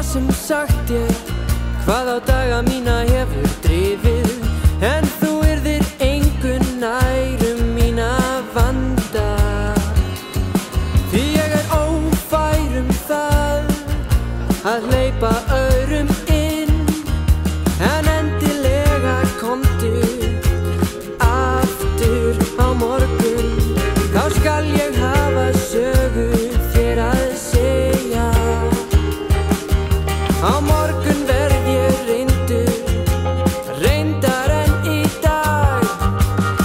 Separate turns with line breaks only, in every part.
sem sagt ég hvað á daga mína hefur drifið, en þú yrðir engu nær mína vanda, því ég ófær það að hleypa öðrum inn, en endilega komdu aftur á morgun, þá skal ég hafa sögu þér að segja. Á morgun verð ég reyndar en í dag,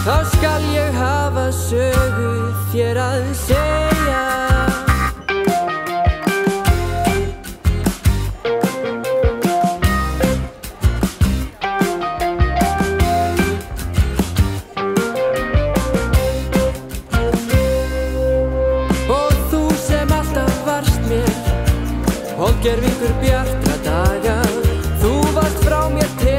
þá skal ég hafa sögu þér að segja. Og þú sem alltaf varst mér, Hólgervingur bjartra daga, þú varst frá mér til